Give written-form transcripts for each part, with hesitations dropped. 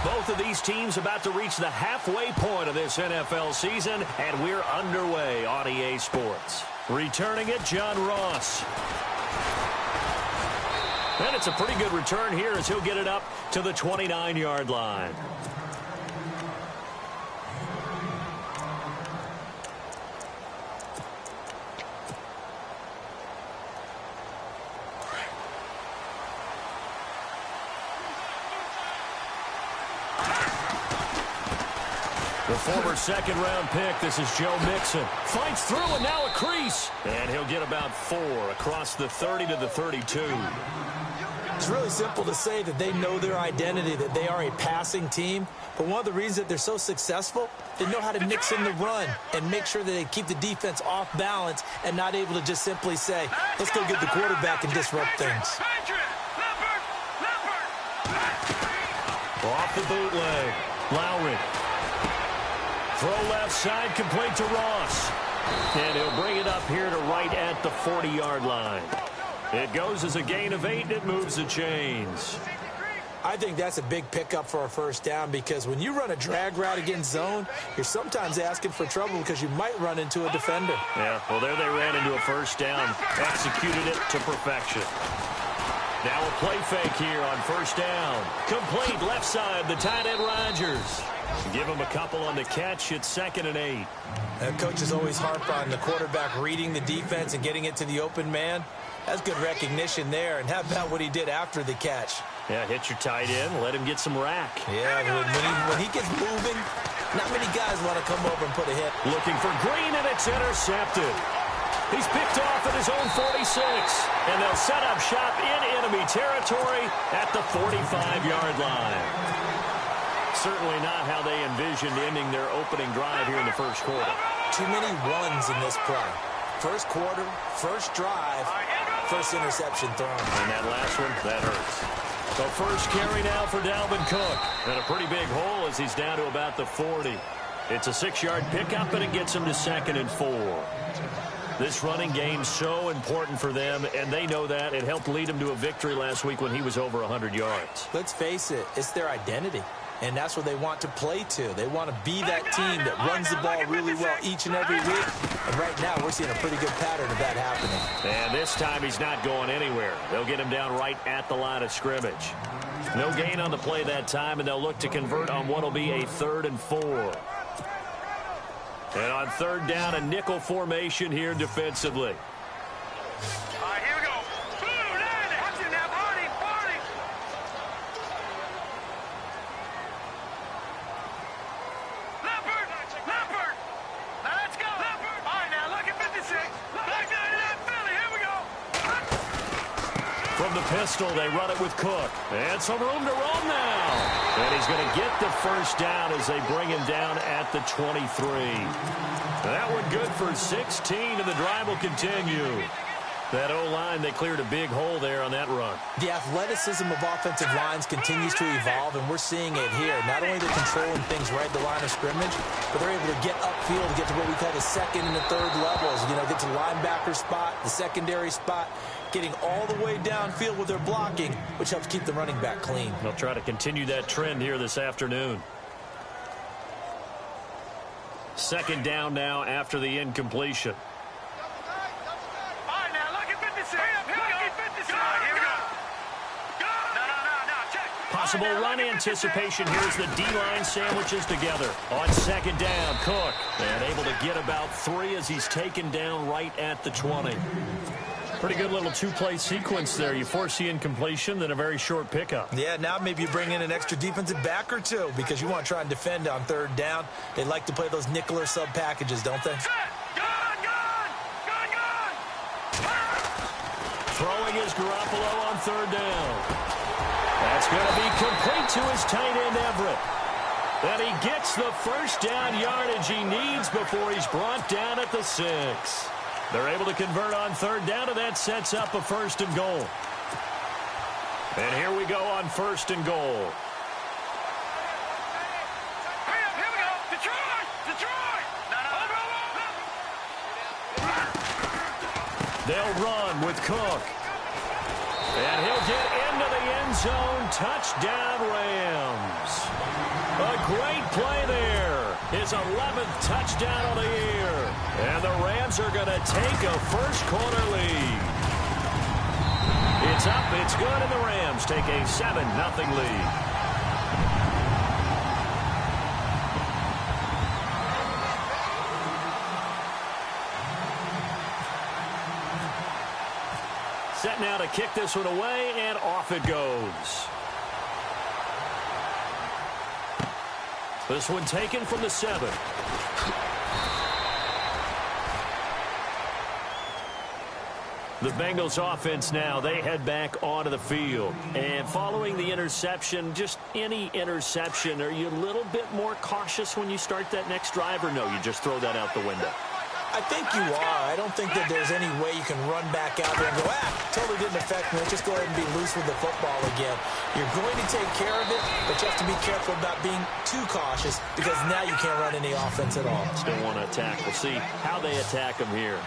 Both of these teams about to reach the halfway point of this NFL season, and we're underway on EA Sports. Returning it, John Ross. And it's a pretty good return here as he'll get it up to the 29-yard line. The former second-round pick, this is Joe Mixon. Fights through and now a crease. And he'll get about 4 across the 30 to the 32. It's really simple to say that they know their identity, that they are a passing team. But one of the reasons that they're so successful, they know how to mix in the run and make sure that they keep the defense off balance and not able to just simply say, let's go get the quarterback and disrupt things. Off the bootleg. Lowry. Throw left side, complete to Ross. And he'll bring it up here to right at the 40-yard line. It goes as a gain of 8, and it moves the chains. I think that's a big pickup for a first down because when you run a drag route against zone, you're sometimes asking for trouble because you might run into a defender. Yeah, well, there they ran into a first down. Executed it to perfection. Now a play fake here on first down. Complete left side, the tight end Rodgers. Give him a couple on the catch. It's 2nd and 8. Coaches always harp on the quarterback reading the defense and getting it to the open man. That's good recognition there. And how about what he did after the catch? Yeah, hit your tight end. Let him get some rack. Yeah, when he gets moving, not many guys want to come over and put a hit. Looking for Green, and it's intercepted. He's picked off at his own 46. And they'll set up shop in enemy territory at the 45-yard line. Certainly not how they envisioned ending their opening drive here in the first quarter. Too many ones in this play. First quarter, first drive, first interception thrown. And that last one, that hurts. So first carry now for Dalvin Cook. And a pretty big hole as he's down to about the 40. It's a 6-yard pickup, and it gets him to 2nd and 4. This running game so important for them, and they know that. It helped lead him to a victory last week when he was over 100 yards. Let's face it, it's their identity. And that's what they want to play to. They want to be that team that runs the ball really well each and every week. And right now, we're seeing a pretty good pattern of that happening. And this time, he's not going anywhere. They'll get him down right at the line of scrimmage. No gain on the play that time, and they'll look to convert on what will be a 3rd and 4. And on 3rd down, a nickel formation here defensively. From the pistol, they run it with Cook. And some room to run now. And he's going to get the first down as they bring him down at the 23. That one good for 16, and the drive will continue. That O-line, they cleared a big hole there on that run. The athleticism of offensive lines continues to evolve, and we're seeing it here. Not only they're controlling things right at the line of scrimmage, but they're able to get upfield to get to what we call the 2nd and the 3rd levels. You know, get to the linebacker spot, the secondary spot, getting all the way downfield with their blocking, which helps keep the running back clean. They'll try to continue that trend here this afternoon. 2nd down now after the incompletion. Possible run anticipation. Here's the D-line sandwiches together. On 2nd down, Cook. And able to get about 3 as he's taken down right at the 20. Pretty good little 2-play sequence there. You force the incompletion, then a very short pickup. Yeah, now maybe you bring in an extra defensive back or 2 because you want to try and defend on 3rd down. They like to play those nickel or sub packages, don't they? Throwing is Garoppolo on 3rd down. That's going to be complete to his tight end, Everett. And he gets the first down yardage he needs before he's brought down at the 6. They're able to convert on 3rd down, and that sets up a 1st and goal. And here we go on 1st and goal. Here we go. Detroit! They'll run with Cook. And he'll get into the end zone. Touchdown, Rams. A great play there. His 11th touchdown of the year. And the Rams are going to take a first-quarter lead. It's up, it's good, and the Rams take a 7-0 lead. Set now to kick this one away, and off it goes. This one taken from the 7. The Bengals offense now, they head back onto the field. And following the interception, just any interception, are you a little bit more cautious when you start that next drive, or no, you just throw that out the window? I think you are. I don't think that there's any way you can run back out there and go, totally didn't affect me. Let's just go ahead and be loose with the football again. You're going to take care of it, but you have to be careful about being too cautious because now you can't run any offense at all. Still want to attack. We'll see how they attack them here.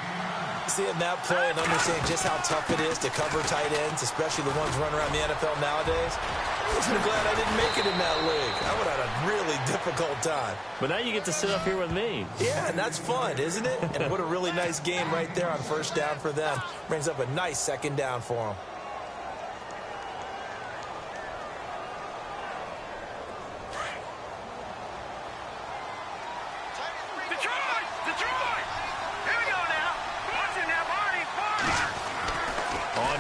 Seeing that play and understanding just how tough it is to cover tight ends, especially the ones running around the NFL nowadays, I'm just glad I didn't make it in that league. I would have had a really difficult time. But now you get to sit up here with me. Yeah, and that's fun, isn't it? And what a really nice game right there on first down for them. Brings up a nice second down for them.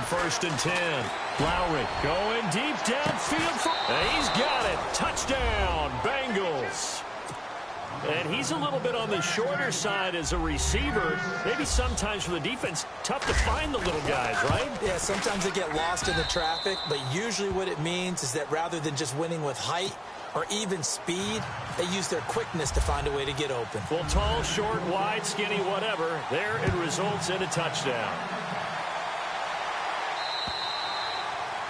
First and 10. Lowry going deep downfield. He's got it. Touchdown, Bengals. And he's a little bit on the shorter side as a receiver. Maybe sometimes for the defense, tough to find the little guys, right? Yeah, sometimes they get lost in the traffic, but usually what it means is that rather than just winning with height or even speed, they use their quickness to find a way to get open. Well, tall, short, wide, skinny, whatever, there it results in a touchdown.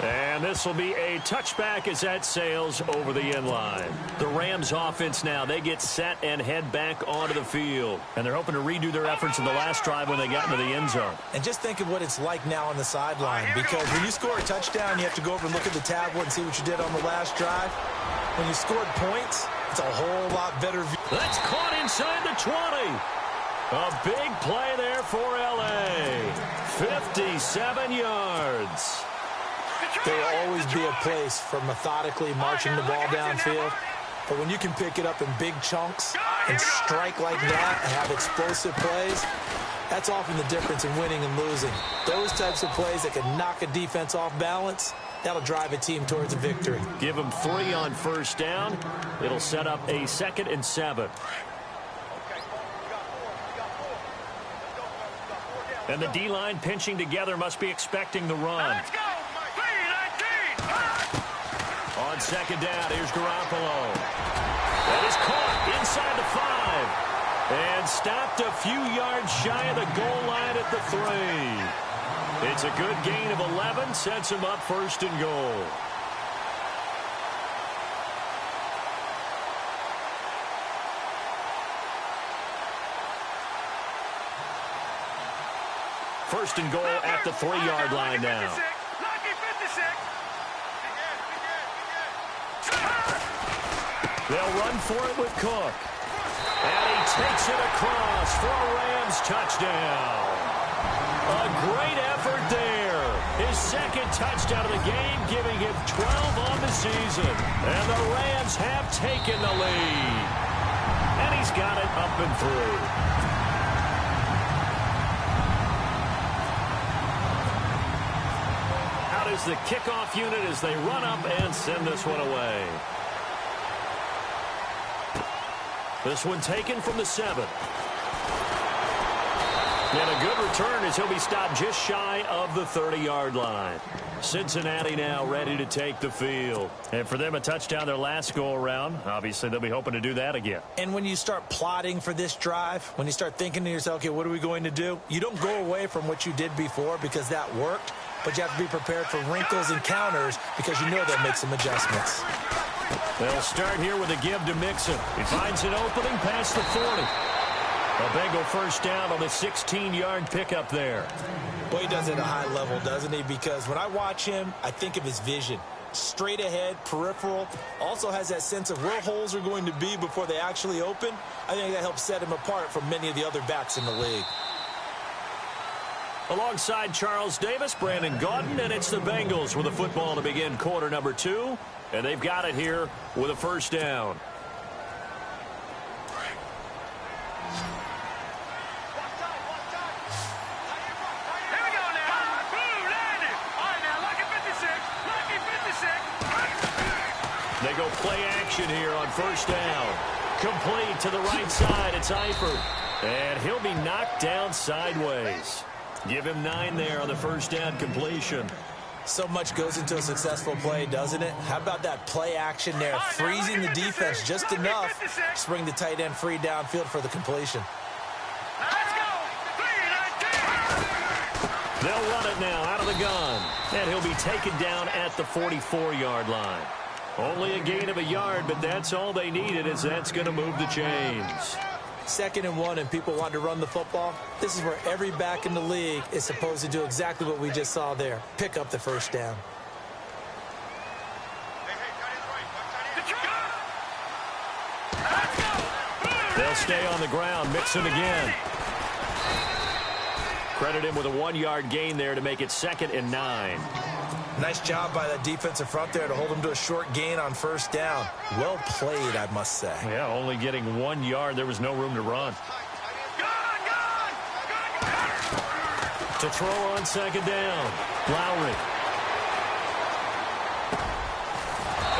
And this will be a touchback as that sails over the end line. The Rams offense now, they get set and head back onto the field. And they're hoping to redo their efforts in the last drive when they got into the end zone. And just think of what it's like now on the sideline. Because when you score a touchdown, you have to go over and look at the tablet and see what you did on the last drive. When you scored points, it's a whole lot better view. That's caught inside the 20. A big play there for L.A. 57 yards. There will always be a place for methodically marching the ball downfield. But when you can pick it up in big chunks and strike like that and have explosive plays, that's often the difference in winning and losing. Those types of plays that can knock a defense off balance, that'll drive a team towards a victory. Give them 3 on first down. It'll set up a 2nd and 7. And the D-line pinching together must be expecting the run. On second down, here's Garoppolo. That is caught inside the 5. And stopped a few yards shy of the goal line at the 3. It's a good gain of 11, sets him up 1st and goal. First and goal at the 3-yard line now. They'll run for it with Cook. And he takes it across for a Rams touchdown. A great effort there. His 2nd touchdown of the game, giving him 12 on the season. And the Rams have taken the lead. And he's got it up and through. Out is the kickoff unit as they run up and send this one away. This one taken from the 7. And a good return as he'll be stopped just shy of the 30-yard line. Cincinnati now ready to take the field. And for them, a touchdown their last go-around. Obviously, they'll be hoping to do that again. And when you start plotting for this drive, when you start thinking to yourself, okay, what are we going to do? You don't go away from what you did before because that worked, but you have to be prepared for wrinkles and counters because you know they'll make some adjustments. They'll start here with a give to Mixon. He finds an opening past the 40. A Bengal first down on the 16-yard pickup there. Well, he does it at a high level, doesn't he? Because when I watch him, I think of his vision. Straight ahead, peripheral, also has that sense of where holes are going to be before they actually open. I think that helps set him apart from many of the other backs in the league. Alongside Charles Davis, Brandon Gaudin, and it's the Bengals with the football to begin quarter number 2. And they've got it here with a first down. They go play action here on first down. Complete to the right side. It's Eifert. And he'll be knocked down sideways. Give him 9 there on the first down completion. So much goes into a successful play, doesn't it? How about that play action there? Freezing the defense just enough to bring the tight end free downfield for the completion. They'll run it now out of the gun. And he'll be taken down at the 44-yard line. Only a gain of a yard, but that's all they needed, as that's going to move the chains. 2nd and 1, and people want to run the football. This is where every back in the league is supposed to do exactly what we just saw there. Pick up the first down. They'll stay on the ground. Mixon again. Credit him with a 1-yard gain there to make it 2nd and 9. Nice job by that defensive front there to hold him to a short gain on first down. Well played, I must say. Yeah, only getting 1 yard. There was no room to run. To throw on 2nd down. Lowry.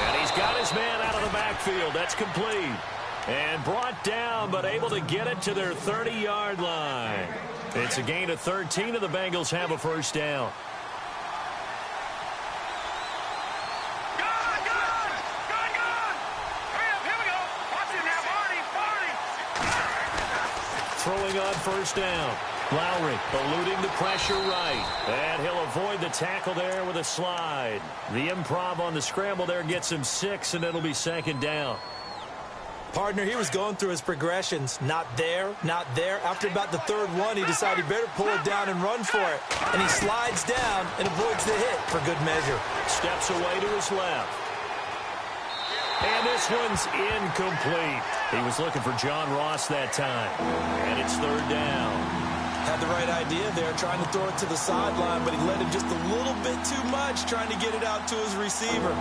And he's got his man out of the backfield. That's complete. And brought down, but able to get it to their 30-yard line. It's a gain of 13, and the Bengals have a first down. Throwing on first down. Lowry eluding the pressure right. And he'll avoid the tackle there with a slide. The improv on the scramble there gets him 6, and it'll be 2nd down. Partner, he was going through his progressions. Not there, not there. After about the 3rd one, he decided he better pull it down and run for it. And he slides down and avoids the hit for good measure. Steps away to his left. And this one's incomplete. He was looking for John Ross that time. And it's 3rd down. Had the right idea there, trying to throw it to the sideline, but he led him just a little bit too much, trying to get it out to his receiver.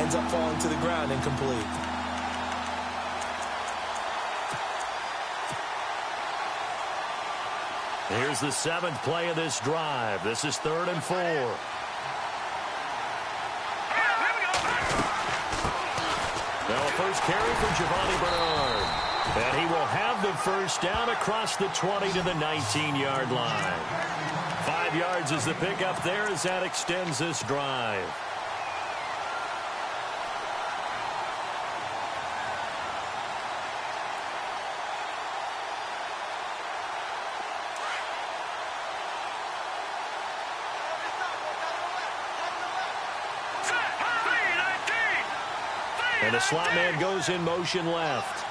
Ends up falling to the ground, incomplete. Here's the 7th play of this drive. This is 3rd and 4. Now a first carry for Giovanni Bernard. And he will have the first down across the 20 to the 19-yard line. 5 yards is the pickup there as that extends this drive. And the slot man goes in motion left.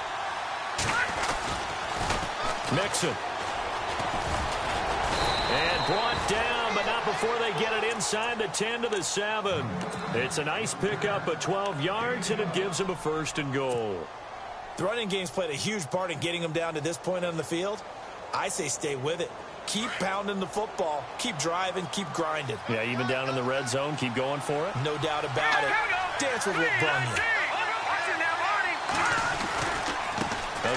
Mixon. And brought down, but not before they get it inside the 10 to the 7. It's a nice pickup of 12 yards, and it gives them a 1st and goal. The running game's played a huge part in getting them down to this point on the field. I say stay with it. Keep pounding the football. Keep driving. Keep grinding. Yeah, even down in the red zone, keep going for it. No doubt about it. Dance with what brung you.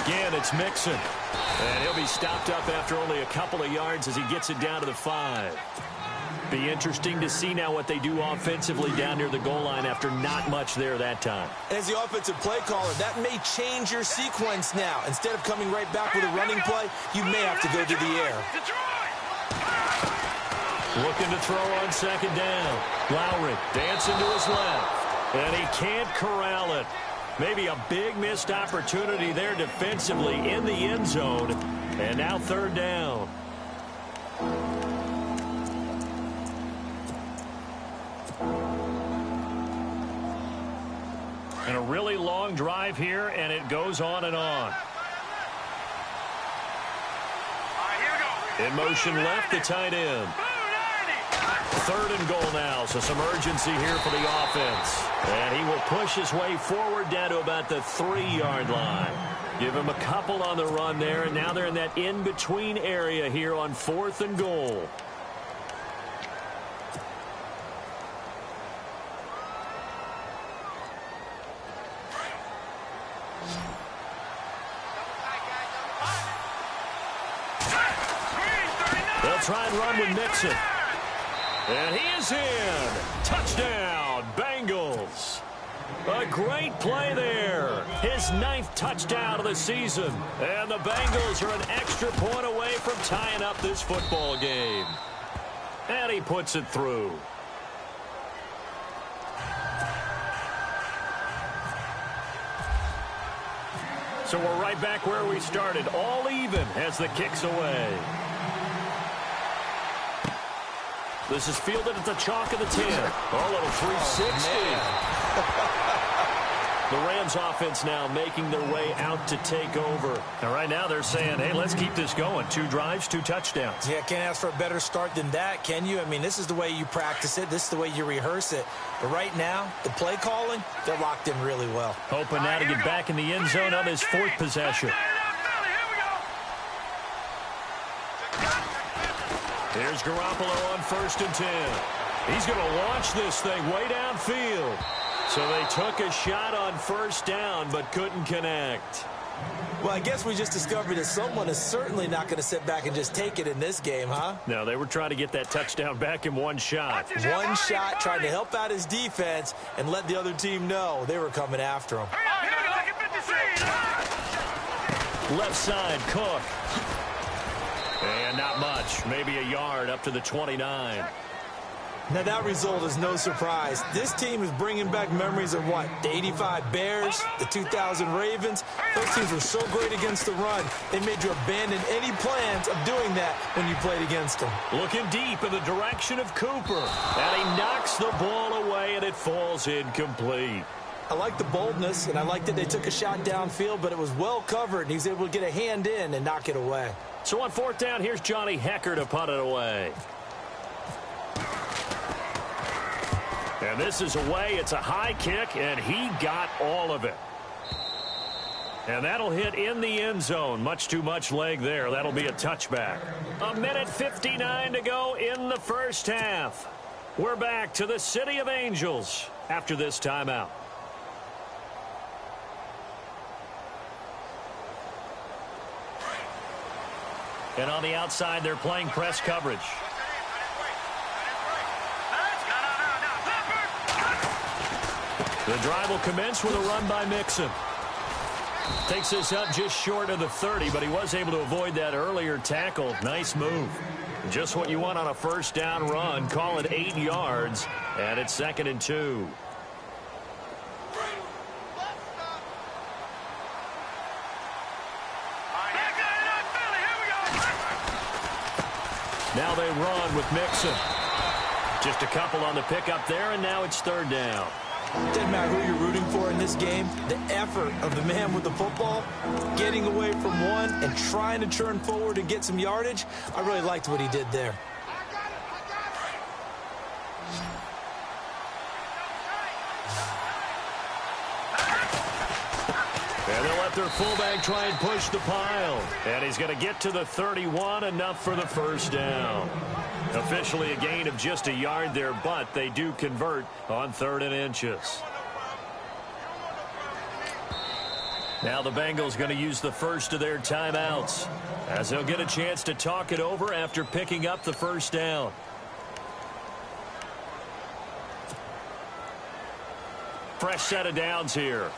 Again, it's Mixon. And he'll be stopped up after only a couple of yards as he gets it down to the 5. Be interesting to see now what they do offensively down near the goal line after not much there that time. As the offensive play caller, that may change your sequence now. Instead of coming right back with a running play, you may have to go to the air. Looking to throw on 2nd down. Lowry dancing to his left. And he can't corral it. Maybe a big missed opportunity there defensively in the end zone. And now 3rd down. And a really long drive here, and it goes on and on. In motion left, the tight end. 3rd and goal now, so some urgency here for the offense. And he will push his way forward down to about the 3-yard line. Give him a couple on the run there, and now they're in that in-between area here on 4th and goal. They'll try and run with Mixon. And he is in. Touchdown, Bengals. A great play there. His 9th touchdown of the season. And the Bengals are an extra point away from tying up this football game. And he puts it through. So we're right back where we started. All even as the kick's away. This is fielded at the chalk of the 10. Oh, little 360. The Rams offense now making their way out to take over. And right now they're saying, hey, let's keep this going. 2 drives, 2 touchdowns. Yeah, can't ask for a better start than that, can you? I mean, this is the way you practice it. This is the way you rehearse it. But right now, the play calling, they're locked in really well. Hoping now to get back in the end zone on his 4th possession. Here's Garoppolo on 1st and 10. He's going to launch this thing way downfield. So they took a shot on 1st down, but couldn't connect. Well, I guess we just discovered that someone is certainly not going to sit back and just take it in this game, huh? No, they were trying to get that touchdown back in one shot. One shot, trying to help out his defense and let the other team know they were coming after him. Left side, Cook. And not much, maybe a yard up to the 29. Now, that result is no surprise. This team is bringing back memories of what? The 85 Bears, the 2000 Ravens. Those teams were so great against the run, they made you abandon any plans of doing that when you played against them. Looking deep in the direction of Cooper. And he knocks the ball away, and it falls incomplete. I like the boldness, and I like that they took a shot downfield, but it was well covered, and he's able to get a hand in and knock it away. So on 4th down, here's Johnny Hecker to punt it away. And this is away. It's a high kick, and he got all of it. And that'll hit in the end zone. Much too much leg there. That'll be a touchback. 1:59 to go in the 1st half. We're back to the City of Angels after this timeout. And on the outside, they're playing press coverage. The drive will commence with a run by Mixon. Takes this up just short of the 30, but he was able to avoid that earlier tackle. Nice move. Just what you want on a 1st down run. Call it 8 yards, and it's 2nd and 2. Now they run with Mixon. Just a couple on the pickup there, and now it's 3rd down. Doesn't matter who you're rooting for in this game. The effort of the man with the football, getting away from one and trying to turn forward and get some yardage, I really liked what he did there. And they'll let their fullback try and push the pile. And he's going to get to the 31, enough for the 1st down. Officially a gain of just a yard there, but they do convert on 3rd and inches. Now the Bengals going to use the first of their timeouts as they'll get a chance to talk it over after picking up the 1st down. Fresh set of downs here.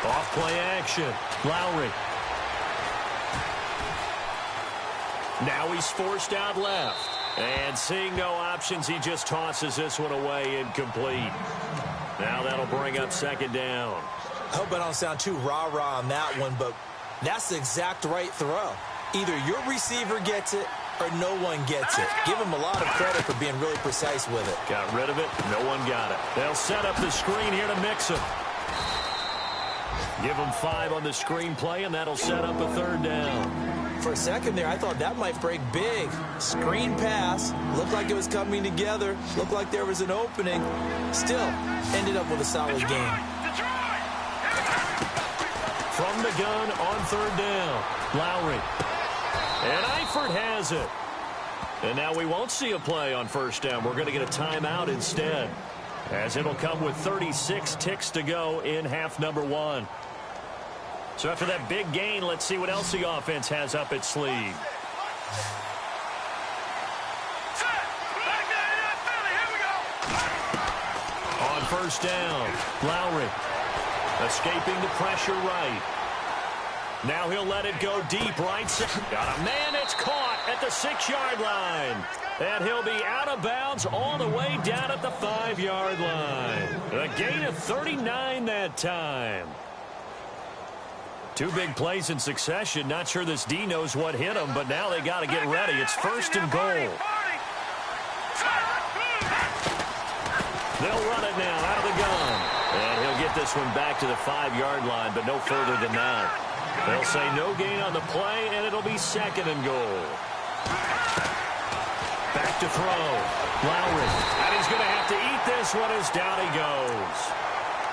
Off play action. Lowry. Now he's forced out left. And seeing no options, he just tosses this one away incomplete. Now that'll bring up 2nd down. I hope I don't sound too rah-rah on that one, but that's the exact right throw. Either your receiver gets it or no one gets it. Give him a lot of credit for being really precise with it. Got rid of it. No one got it. They'll set up the screen here to Mixon. Give him 5 on the screenplay, and that'll set up a third down. For a second there, I thought that might break big. Screen pass. Looked like it was coming together. Looked like there was an opening. Still, ended up with a solid game. From the gun on third down, Lowry. And Eifert has it. And now we won't see a play on first down. We're going to get a timeout instead, as it'll come with 36 ticks to go in half number 1. So after that big gain, let's see what else the offense has up its sleeve. On first down, Lowry escaping the pressure right. Now he'll let it go deep right side. Got a man that's caught at the 6-yard line. And he'll be out of bounds all the way down at the 5-yard line. A gain of 39 that time. 2 big plays in succession. Not sure this D knows what hit him, but now they got to get ready. It's first and goal. They'll run it now out of the gun. And he'll get this one back to the 5-yard line, but no further than that. They'll say no gain on the play, and it'll be second and goal. Back to throw. Lowry. And he's going to have to eat this one as down he goes.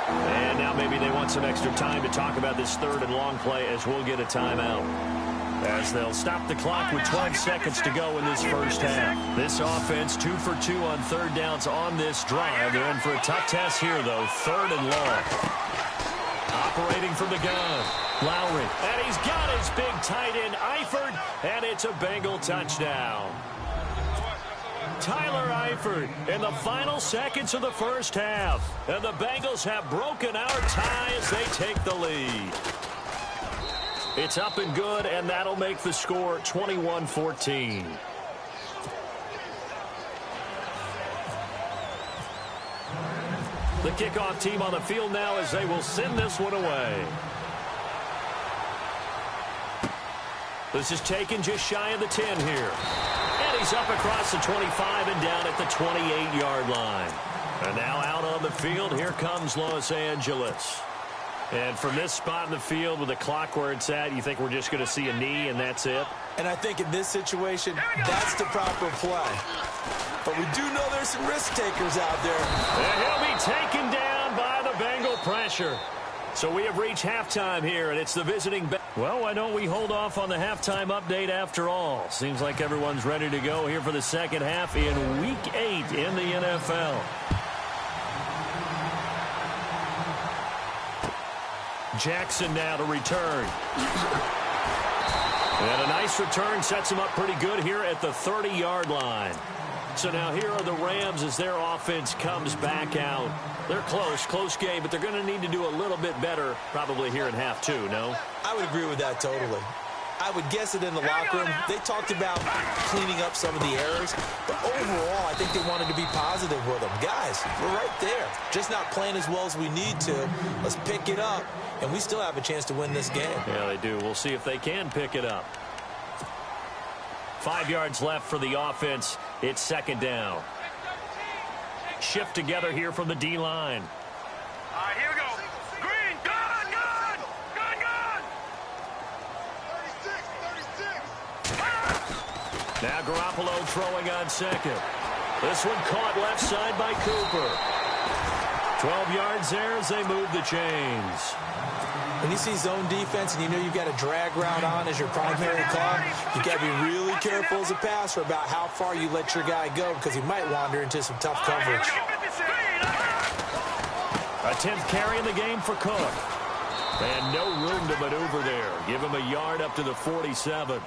And now maybe they want some extra time to talk about this third and long play, as we'll get a timeout. As they'll stop the clock with 12 seconds to go in this first half. This offense 2 for 2 on third downs on this drive. They're in for a tough test here, though. Third and long. Operating from the gun. Lowry. And he's got his big tight end, Eifert. And it's a Bengal touchdown. Tyler Eifert in the final seconds of the first half. And the Bengals have broken our tie as they take the lead. It's up and good, and that'll make the score 21-14. The kickoff team on the field now as they will send this one away. This is taken just shy of the 10 here. And he's up across the 25 and down at the 28-yard line. And now out on the field, here comes Los Angeles. And from this spot in the field with the clock where it's at, you think we're just going to see a knee and that's it? And I think in this situation, that's the proper play. But we do know there's some risk takers out there. And he'll be taken down by the Bengal pressure. So we have reached halftime here, and it's the visiting. Well, why don't we hold off on the halftime update after all? Seems like everyone's ready to go here for the second half in Week 8 in the NFL. Jackson now to return. And a nice return sets him up pretty good here at the 30-yard line. So now here are the Rams as their offense comes back out. They're close game, but they're going to need to do a little bit better probably here in half 2, no? I would agree with that totally. I would guess it in the locker room. They talked about cleaning up some of the errors, but overall, I think they wanted to be positive with them. Guys, we're right there. Just not playing as well as we need to. Let's pick it up, and we still have a chance to win this game. Yeah, they do. We'll see if they can pick it up. 5 yards left for the offense. It's second down. Shift together here from the D-line. All right, here we go. Green, gun! 36. Now Garoppolo throwing on second. This one caught left side by Cooper. 12 yards there as they move the chains. When you see zone defense and you know you've got a drag route on as your primary call, you've got to be really careful as a passer about how far you let your guy go because he might wander into some tough coverage. A 10th carry in the game for Cook. And no room to maneuver there. Give him a yard up to the 47.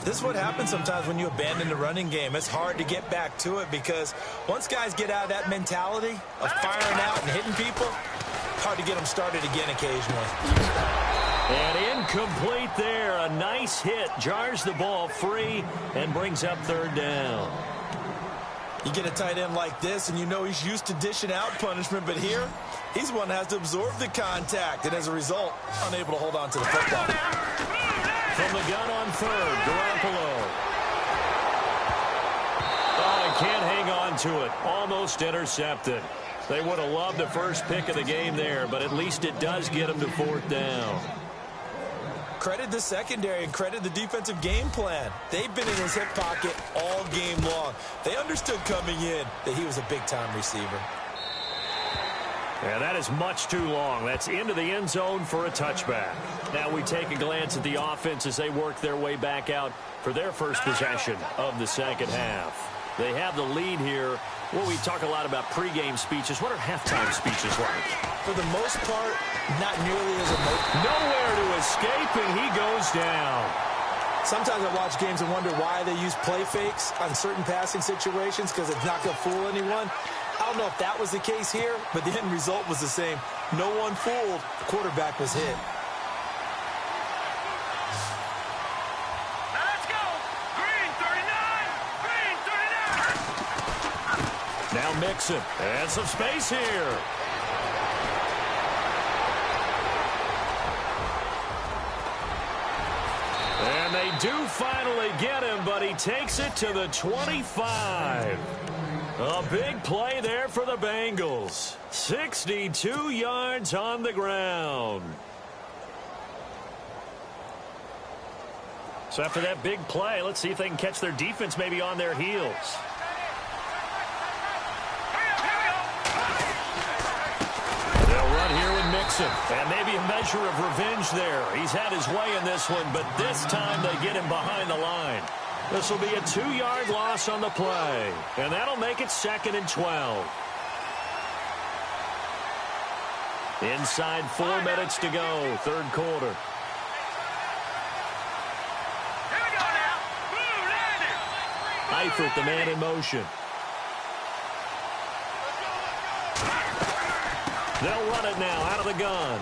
This is what happens sometimes when you abandon the running game. It's hard to get back to it because once guys get out of that mentality of firing out and hitting people, hard to get them started again occasionally. And incomplete there. A nice hit. Jars the ball free and brings up third down. You get a tight end like this, and you know he's used to dishing out punishment, but here, he's one that has to absorb the contact, and as a result, unable to hold on to the football. From the gun on third, Garoppolo. Oh, he can't hang on to it. Almost intercepted. They would have loved the first pick of the game there, but at least it does get them to 4th down. Credit the secondary and credit the defensive game plan. They've been in his hip pocket all game long. They understood coming in that he was a big-time receiver. Yeah, that is much too long. That's into the end zone for a touchback. Now we take a glance at the offense as they work their way back out for their first possession of the second half. They have the lead here. Well, we talk a lot about pregame speeches. What are halftime speeches like? For the most part, not nearly as emotional. Nowhere to escape, and he goes down. Sometimes I watch games and wonder why they use play fakes on certain passing situations because it's not going to fool anyone. I don't know if that was the case here, but the end result was the same. No one fooled. The quarterback was hit. Let's go. Green 39. Green 39. Now Mixon. And some space here. And they do finally get him, but he takes it to the 25. A big play there for the Bengals. 62 yards on the ground. So after that big play, let's see if they can catch their defense maybe on their heels. They'll run here with Mixon. And maybe a measure of revenge there. He's had his way in this one, but this time they get him behind the line. This will be a 2-yard loss on the play. And that'll make it 2nd and 12. Inside 4 minutes to go, 3rd quarter. Here we go now. Blue landing. Eifert, the man in motion. They'll run it now out of the gun.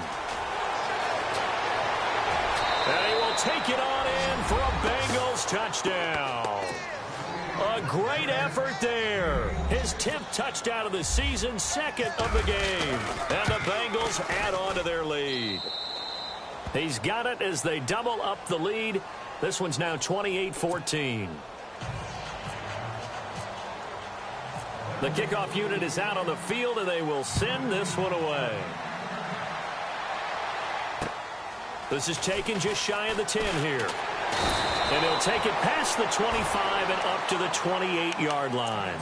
And he will take it on in for a Bengals touchdown. A great effort there. His 10th touchdown of the season, 2nd of the game. And the Bengals add on to their lead. He's got it as they double up the lead. This one's now 28-14. The kickoff unit is out on the field, and they will send this one away. This is taken just shy of the 10 here. And he'll take it past the 25 and up to the 28-yard line.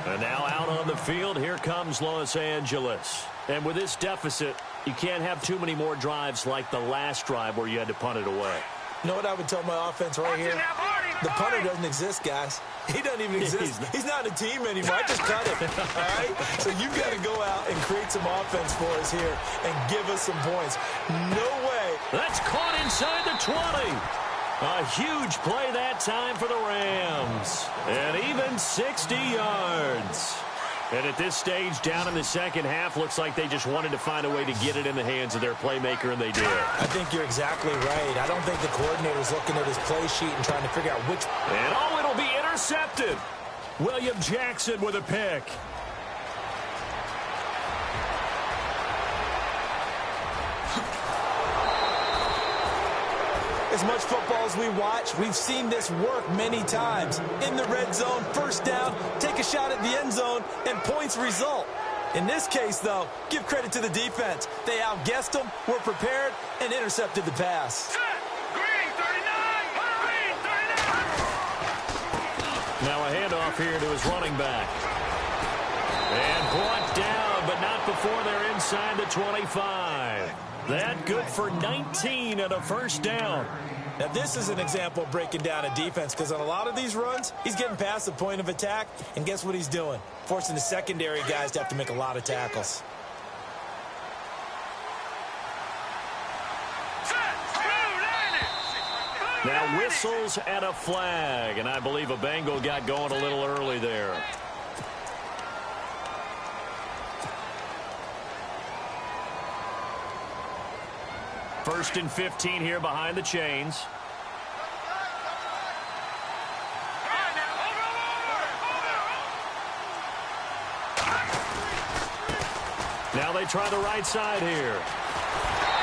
And now out on the field, here comes Los Angeles. And with this deficit, you can't have too many more drives like the last drive where you had to punt it away. You know what I would tell my offense right here? The punter doesn't exist, guys. He doesn't even exist. He's not a team anymore. I just cut him. All right? So you've got to go out and create some offense for us here and give us some points. No way. That's caught inside the 20. A huge play that time for the Rams. And even 60 yards. And at this stage, down in the second half, looks like they just wanted to find a way to get it in the hands of their playmaker, and they did. I think you're exactly right. I don't think the coordinator's looking at his play sheet and trying to figure out which. And oh, it'll be intercepted. William Jackson with a pick. As much football as we watch, we've seen this work many times. In the red zone, first down, take a shot at the end zone, and points result. In this case, though, give credit to the defense. They outguessed them, were prepared, and intercepted the pass. Green 39. Green 39. Now a handoff here to his running back. And brought down, but not before they're inside the 25. That good for 19 and a first down. Now, this is an example of breaking down a defense because on a lot of these runs, he's getting past the point of attack, and guess what he's doing? Forcing the secondary guys to have to make a lot of tackles. Now whistles and a flag, and I believe a Bengal got going a little early there. First and 15 here behind the chains. Now they try the right side here.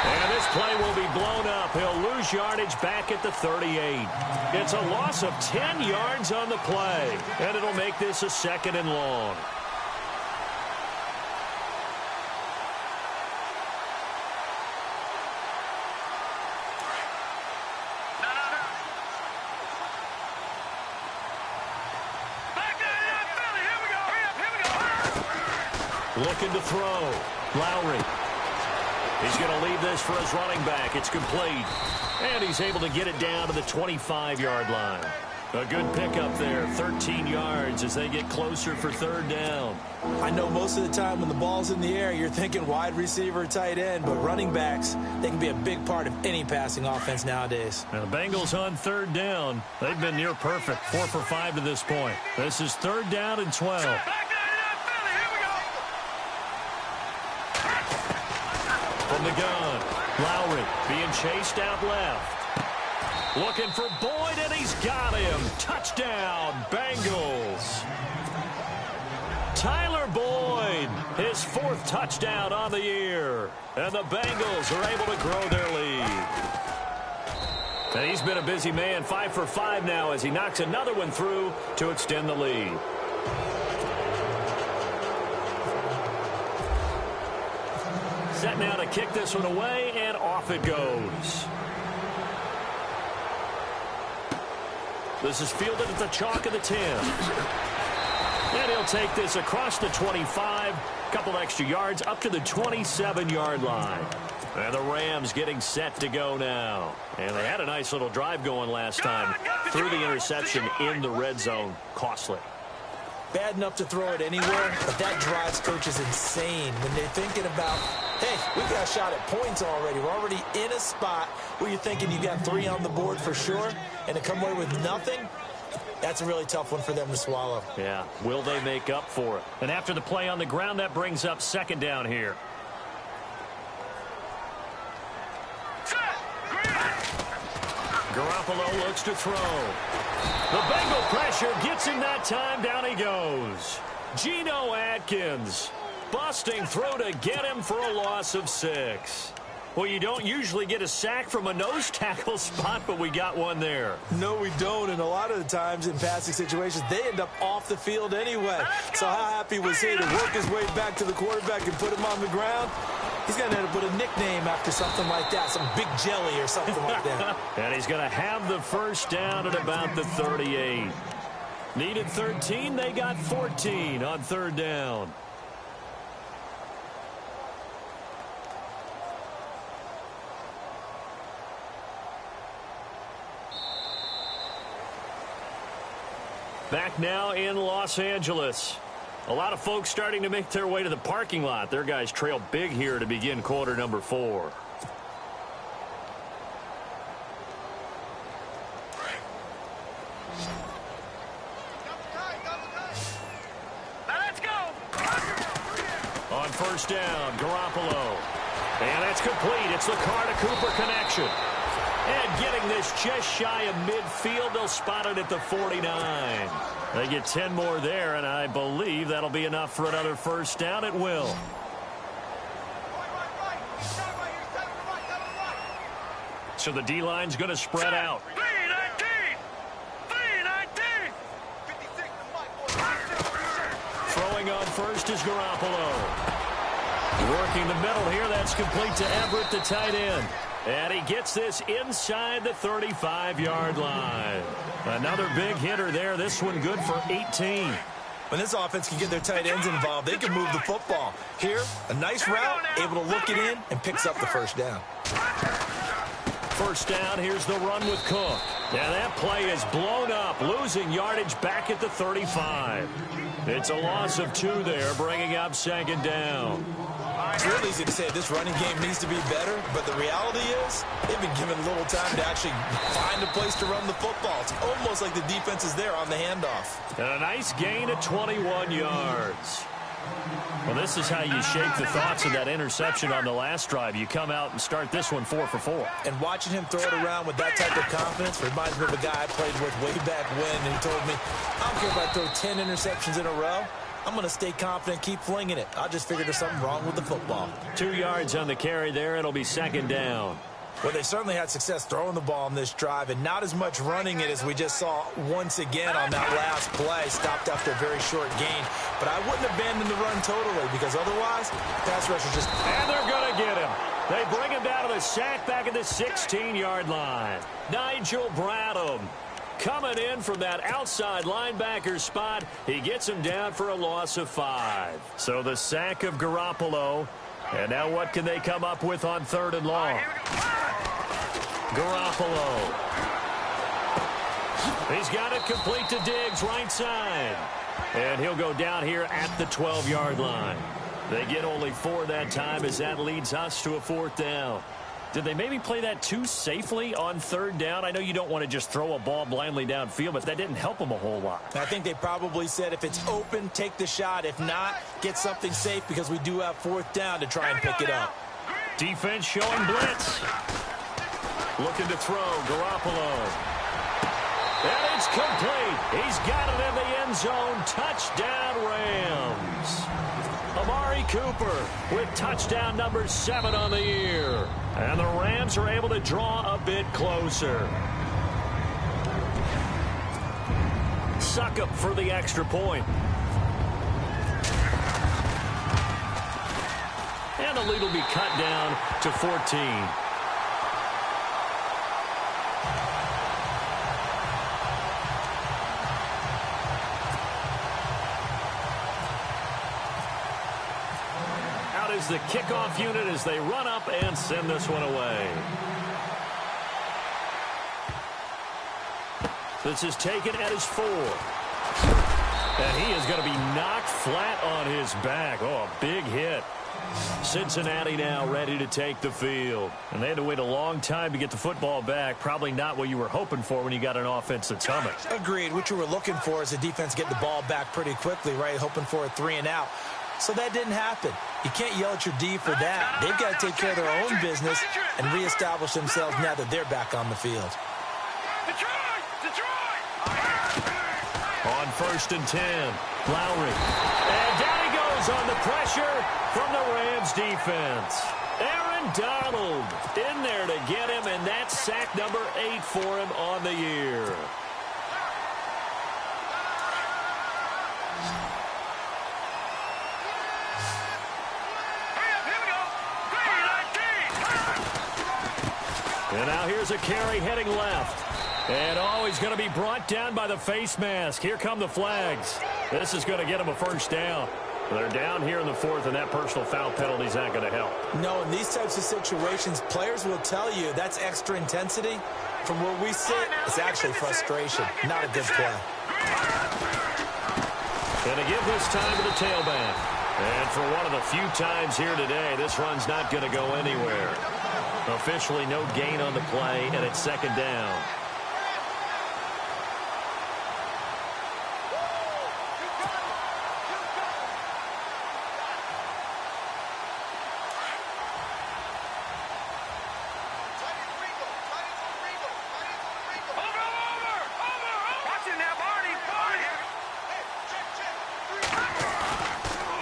And this play will be blown up. He'll lose yardage back at the 38. It's a loss of 10 yards on the play. And it'll make this a 2nd and long. Looking to throw. Lowry. He's going to leave this for his running back. It's complete. And he's able to get it down to the 25-yard line. A good pickup there, 13 yards as they get closer for third down. I know most of the time when the ball's in the air, you're thinking wide receiver, tight end, but running backs, they can be a big part of any passing offense nowadays. Now the Bengals on third down. They've been near perfect, 4 for 5 to this point. This is third down and 12. From the gun, Lowry being chased out left. Looking for Boyd, and he's got him. Touchdown, Bengals. Tyler Boyd, his 4th touchdown on the year. And the Bengals are able to grow their lead. And he's been a busy man, 5 for 5 now as he knocks another one through to extend the lead. Set now to kick this one away, and off it goes. This is fielded at the chalk of the 10. And he'll take this across the 25, a couple extra yards up to the 27-yard line. And the Rams getting set to go now. And they had a nice little drive going last time. Threw the interception in the red zone. Costly. Bad enough to throw it anywhere, but that drives coaches insane when they're thinking about, hey, we got a shot at points already. We're already in a spot where you're thinking you got 3 on the board for sure, and to come away with nothing, that's a really tough one for them to swallow. Yeah, will they make up for it? And after the play on the ground, that brings up second down here. Garoppolo looks to throw. The Bengal pressure gets him that time. Down he goes. Geno Atkins busting through to get him for a loss of 6. Well, you don't usually get a sack from a nose tackle spot, but we got one there. No, we don't, and a lot of the times in passing situations, they end up off the field anyway. So how happy was he to work his way back to the quarterback and put him on the ground? He's going to end up with a nickname after something like that, some big jelly or something like that. And he's going to have the first down at about the 38. Needed 13, they got 14 on third down. Back now in Los Angeles. A lot of folks starting to make their way to the parking lot. Their guys trail big here to begin quarter number 4. Let's go. On first down, Garoppolo. And that's complete. It's the Carr-to-Cooper connection. And getting this just shy of midfield, they'll spot it at the 49. They get 10 more there, and I believe that'll be enough for another first down. It will. So the D-line's going to spread out. Throwing on first is Garoppolo. Working the middle here. That's complete to Everett, the tight end. And he gets this inside the 35-yard line. Another big hitter there. This one good for 18. When this offense can get their tight ends involved, they can move the football. Here, a nice route, able to look it in, and picks up the first down. First down, here's the run with Cook. Yeah, that play is blown up, losing yardage back at the 35. It's a loss of 2 there, bringing up second down. It's real easy to say this running game needs to be better, but the reality is they've been given little time to actually find a place to run the football. It's almost like the defense is there on the handoff. And a nice gain of 21 yards. Well, this is how you shape the thoughts of that interception on the last drive. You come out and start this one 4 for 4. And watching him throw it around with that type of confidence reminds me of a guy I played with way back when, and he told me, I don't care if I throw 10 interceptions in a row. I'm going to stay confident, keep flinging it. I just figured there's something wrong with the football. 2 yards on the carry there. It'll be second down. Well, they certainly had success throwing the ball on this drive, and not as much running it as we just saw once again on that last play. Stopped after a very short gain. But I wouldn't abandon the run totally, because otherwise, pass rush is just... And they're going to get him. They bring him down to the sack back at the 16-yard line. Nigel Bradham. coming in from that outside linebacker spot. He gets him down for a loss of 5. So the sack of Garoppolo. And now what can they come up with on 3rd and long? Garoppolo. He's got it complete to Diggs, right side. And he'll go down here at the 12-yard line. They get only 4 that time as that leads us to a 4th down. Did they maybe play that too safely on 3rd down? I know you don't want to just throw a ball blindly downfield, but that didn't help them a whole lot. I think they probably said if it's open, take the shot. If not, get something safe because we do have 4th down to try and pick it up. Defense showing blitz. Looking to throw, Garoppolo. And it's complete. He's got it in the end zone. Touchdown, Rams. Amari Cooper with touchdown number 7 on the year. And the Rams are able to draw a bit closer. TitanThePhukUp for the extra point. And the lead will be cut down to 14. Is the kickoff unit as they run up and send this one away. This is taken at his 4. And he is going to be knocked flat on his back. Oh, a big hit. Cincinnati now ready to take the field. And they had to wait a long time to get the football back. Probably not what you were hoping for when you got an offense that's humming. Agreed. What you were looking for is the defense getting the ball back pretty quickly, right? Hoping for a 3 and out. So that didn't happen. You can't yell at your D for that. They've got to take care of their own business and reestablish themselves now that they're back on the field. On 1st and 10, Lowry. And down he goes on the pressure from the Rams defense. Aaron Donald in there to get him, and that's sack number 8 for him on the year. And now here's a carry heading left. And oh, he's going to be brought down by the face mask. Here come the flags. This is going to get him a 1st down. They're down here in the 4th, and that personal foul penalty is not going to help. No, in these types of situations, players will tell you that's extra intensity. From where we sit, it's actually frustration. Not a good play. And to give this time to the tailback. And for one of the few times here today, this run's not going to go anywhere. Officially no gain on the play, and it's 2nd down.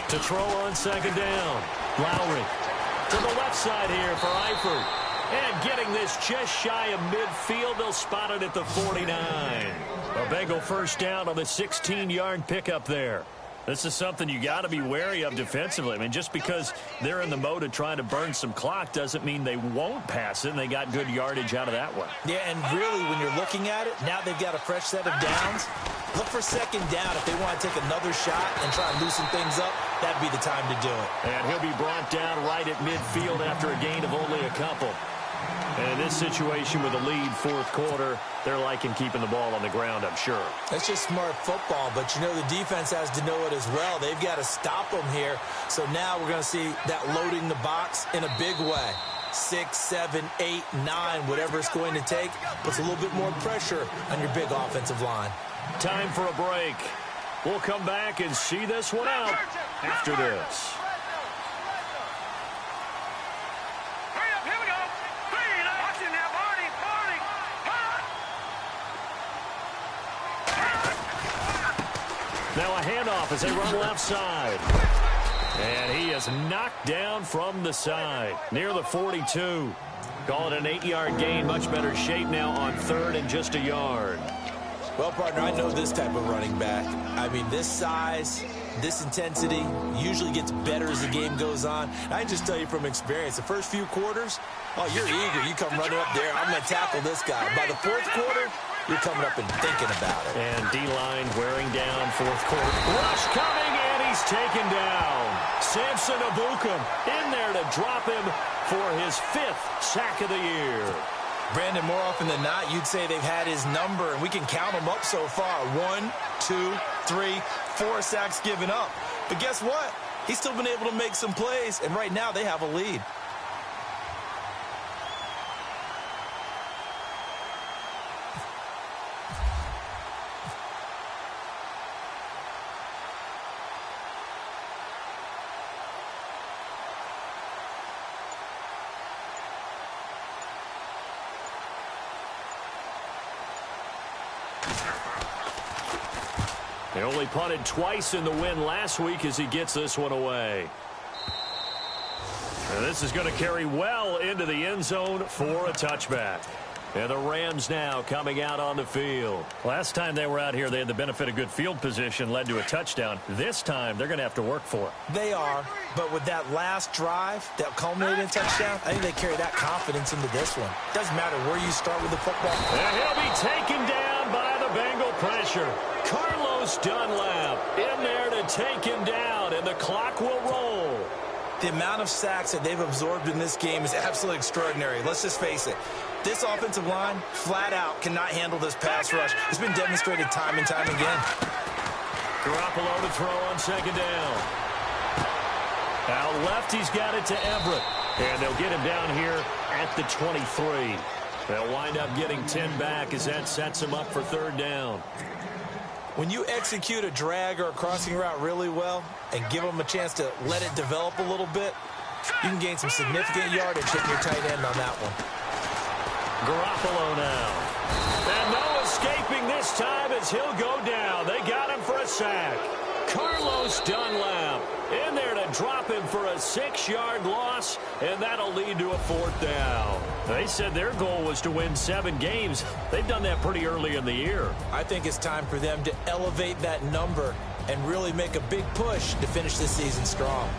To throw on 2nd down. Lowry to the left side here for Eifert. And getting this just shy of midfield. They'll spot it at the 49. A Bengal 1st down on the 16-yard pickup there. This is something you got to be wary of defensively. I mean, just because they're in the mode of trying to burn some clock doesn't mean they won't pass it, and they got good yardage out of that one. Yeah, and really, when you're looking at it, now they've got a fresh set of downs. Look for 2nd down. If they want to take another shot and try and loosen things up, that'd be the time to do it. And he'll be brought down right at midfield after a gain of only a couple. And in this situation with a lead 4th quarter, they're liking keeping the ball on the ground, I'm sure. That's just smart football, but you know the defense has to know it as well. They've got to stop them here. So now we're going to see that loading the box in a big way. 6, 7, 8, 9, whatever it's going to take, puts a little bit more pressure on your big offensive line. Time for a break. We'll come back and see this one out after this. Now a handoff as they run left side. And he is knocked down from the side near the 42. Call it an 8-yard gain. Much better shape now on 3rd and just a yard. Well, partner, I know this type of running back. I mean, this size, this intensity usually gets better as the game goes on. And I just tell you from experience, the first few quarters, oh, you're eager. You come running up there. I'm going to tackle this guy. By the 4th quarter, you're coming up and thinking about it. And D-line wearing down fourth quarter. Rush coming, and he's taken down. TitanThePhukUp in there to drop him for his 5th sack of the year. Brandon, more often than not, you'd say they've had his number, and we can count them up so far. 1, 2, 3, 4 sacks given up. But guess what? He's still been able to make some plays, and right now they have a lead. They only punted twice in the win last week as he gets this one away. And this is going to carry well into the end zone for a touchback. And the Rams now coming out on the field. Last time they were out here, they had the benefit of good field position, led to a touchdown. This time, they're going to have to work for it. They are, but with that last drive that culminated in a touchdown, I think they carry that confidence into this one. Doesn't matter where you start with the football. And he'll be taken down by the Bengal pressure. Carlos Dunlap in there to take him down, and the clock will roll. The amount of sacks that they've absorbed in this game is absolutely extraordinary. Let's just face it. This offensive line, flat out, cannot handle this pass rush. It's been demonstrated time and time again. Garoppolo to throw on second down. Out left, he's got it to Everett. And they'll get him down here at the 23. They'll wind up getting 10 back as that sets him up for third down. When you execute a drag or a crossing route really well and give them a chance to let it develop a little bit, you can gain some significant yardage hitting your tight end on that one. Garoppolo now. And no escaping this time as he'll go down. They got him for a sack. Carlos Dunlap in there to drop him for a 6-yard loss, and that'll lead to a fourth down. They said their goal was to win 7 games. They've done that pretty early in the year. I think it's time for them to elevate that number and really make a big push to finish this season strong.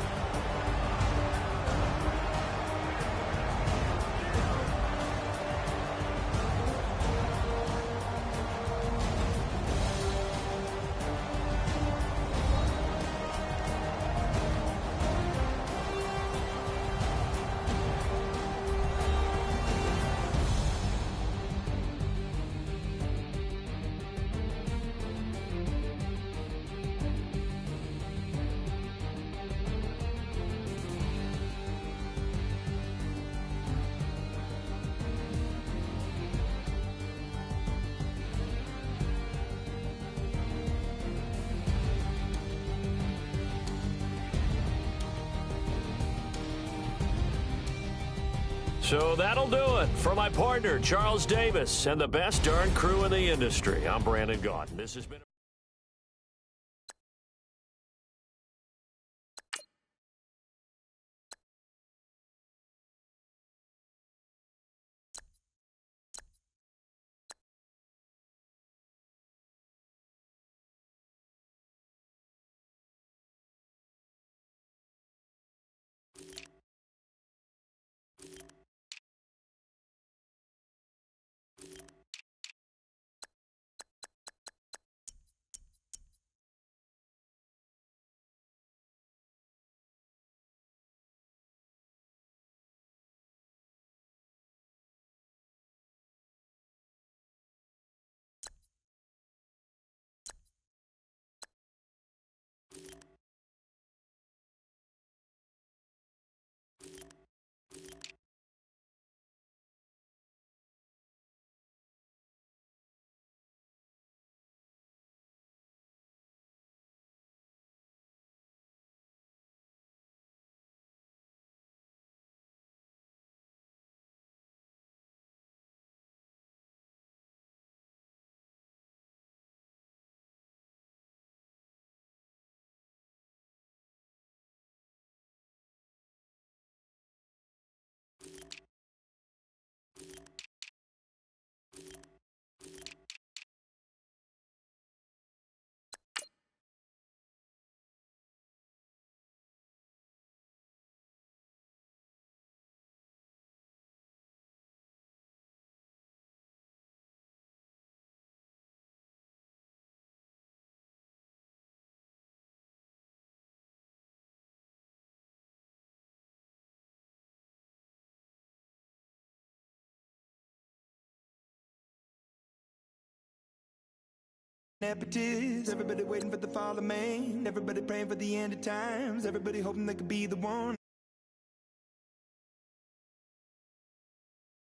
So that'll do it. For my partner, Charles Davis, and the best darn crew in the industry, I'm Brandon Gaudin. This has been... Everybody waiting for the fall of man. Everybody praying for the end of times. Everybody hoping they could be the one.